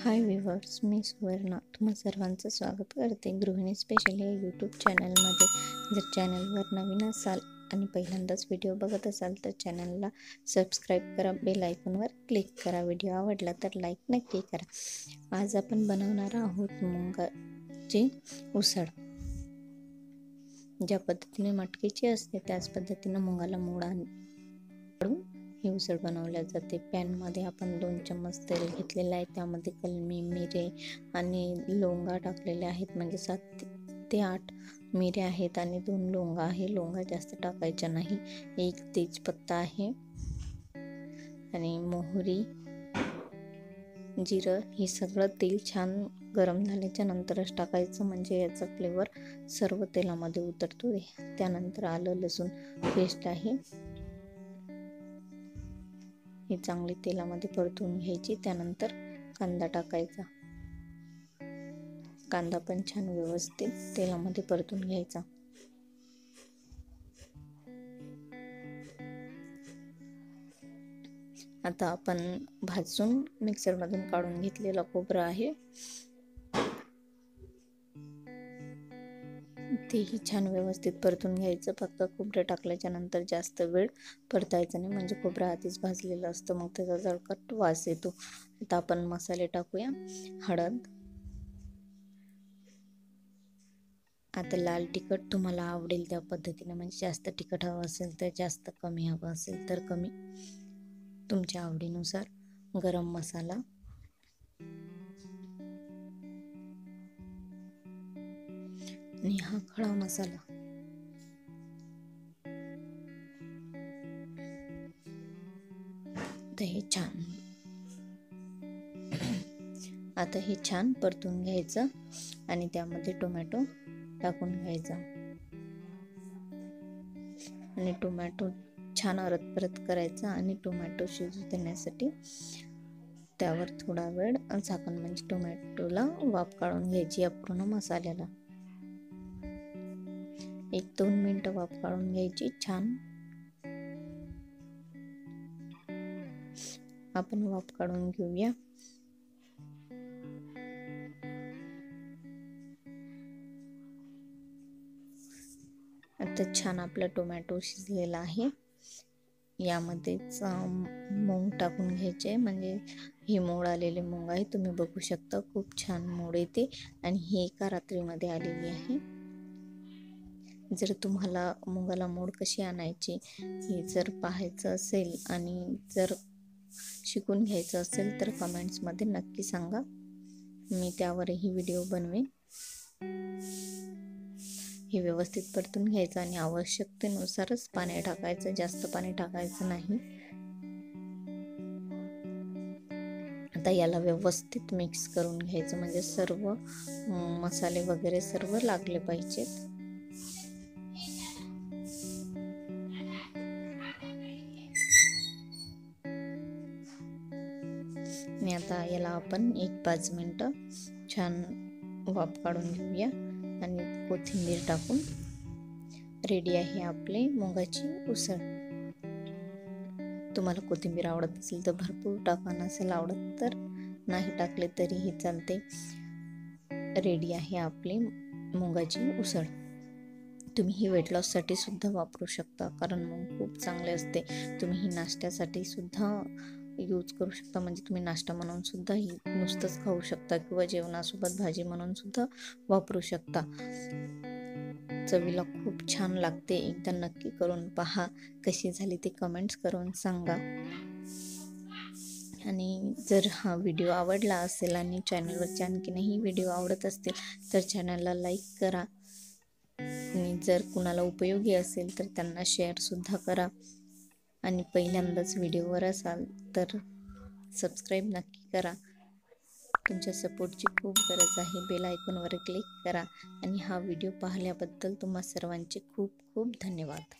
हाय viewers, मी सुवर्णा तुम्हा सर्वांचं स्वागत करते गृहिणी स्पेशल या यूट्यूब चॅनलमध्ये। जर चॅनलवर नवीन असाल आणि पहिल्यांदाच व्हिडिओ बघत असाल तर चॅनलला सबस्क्राईब करा, बेल आयकॉनवर क्लिक करा। व्हिडिओ आवडला तर लाईक नक्की करा। आज आपण बनवणार आहोत मुंगाची उसळ। ज्या पद्धतीने मटकीची असते त्याच पद्धतीने मुंगाला मोड काढून ही उसळ बनवल्या जाते। पॅन मध्ये आपण 2 चम्मच तेल घेतलेले आहे। त्यामध्ये कलमी, मिरे आणि लोंगा टाकलेले आहेत, म्हणजे 7 ते 8 मिरे आहेत आणि 2 लोंगा आहे। लोंगा जास्त टाकायचा नाही। 1 तेजपत्ता आहे आणि मोहरी, जिरं हे सगळं तेल छान गरम झाल्याच्या नंतरच टाकायचं, म्हणजे याचा फ्लेवर सर्व तेलामध्ये उतरतो। त्यानंतर आलं लसूण पेस्ट आहे, हे चांगली तेलामध्ये परतून घ्यायची। त्यानंतर कांदा टाकायचा, कांदा पण छान व्यवस्थित तेलामध्ये परतून घ्यायचा। आता आपण भाजून मिक्सर मधून काढून घेतलेला खोबरं आहे, तेही छान व्यवस्थित परतून घ्यायचं। फक्त खोबरं टाकल्याच्या नंतर जास्त वेळ परतायचं नाही, म्हणजे खोबरं आधीच भाजलेलं असतं, मग त्याचा जळकट वास येतो। आता आपण मसाले टाकूया। हळद, आता लाल तिखट तुम्हाला आवडेल त्या पद्धतीने, म्हणजे जास्त तिखट हवं असेल तर जास्त, कमी हवं असेल तर कमी, तुमच्या आवडीनुसार। गरम मसाला, आणि हा खडा मसाला, आता हे छान परतून घ्यायचं आणि त्यामध्ये टोमॅटो टाकून घ्यायचा आणि टोमॅटो छान परत करायचा आणि टोमॅटो शिजू देण्यासाठी त्यावर थोडा वेळ झाकण, म्हणजे टोमॅटोला वाफ काढून घ्यायची। या पूर्ण मसाल्याला 1-2 मिनिटं वाफ काढून घ्यायची छान। आपण वाफ काढून घेऊया। आता छान आपला टोमॅटो शिजलेला आहे। यामध्येच मूग टाकून घ्यायचे, म्हणजे हे मोड आलेले मूग आहे, तुम्ही बघू शकता खूप छान मोड येते आणि हे एका रात्रीमध्ये आलेली आहे। जर तुम्हाला मुगाला मोड कशी आणायची हे जर पाहायचं असेल आणि जर शिकून घ्यायचं असेल तर कमेंट्स मध्ये नक्की सांगा, मी त्यावरही व्हिडिओ बनवेन। हे व्यवस्थित परतून घ्यायचं आणि आवश्यकतेनुसारच पाणी टाकायचं, जास्त पाणी टाकायचं नाही। आता याला व्यवस्थित मिक्स करून घ्यायचं, म्हणजे सर्व मसाले वगैरे सर्व लागले पाहिजेत। आणि आता याला आपण 1-5 मिनिटं छान वाफ काढून घेऊया आणि कोथिंबीर टाकून रेडी आहे आपली मुगाची उसळ। तुम्हाला कोथिंबीर आवडत असेल तर भरपूर टाका, नसेल आवडत तर नाही टाकले तरीही चालते। रेडी आहे आपली मुगाची उसळ। तुम्ही ही वेट लॉस साठी सुद्धा वापरू शकता, कारण मूग खूप चांगले असते। तुम्ही ही नाश्त्यासाठी सुद्धा यूज करू शकता, म्हणजे तुम्ही नाश्ता म्हणून सुद्धा ही नुसतंच खाऊ शकता किंवा जेवणासोबत भाजी म्हणून सुद्धा वापरू शकता। चवीला खूप छान लागते, एकदा नक्की करून पहा। कशी झाली ते कमेंट्स करून सांगा। आणि जर हा व्हिडिओ आवडला असेल आणि चॅनलवरचे आणखीनही व्हिडिओ आवडत असतील तर चॅनलला लाईक करा, आणि जर कुणाला उपयोगी असेल तर त्यांना शेअर सुद्धा करा। आणि पहिल्यांदाच व्हिडिओवर असाल तर सबस्क्राईब नक्की करा। तुमच्या सपोर्टची खूप गरज आहे। बेल आयकॉनवर क्लिक करा आणि हा व्हिडिओ पाहिल्याबद्दल तुम्हा सर्वांचे खूप खूप धन्यवाद।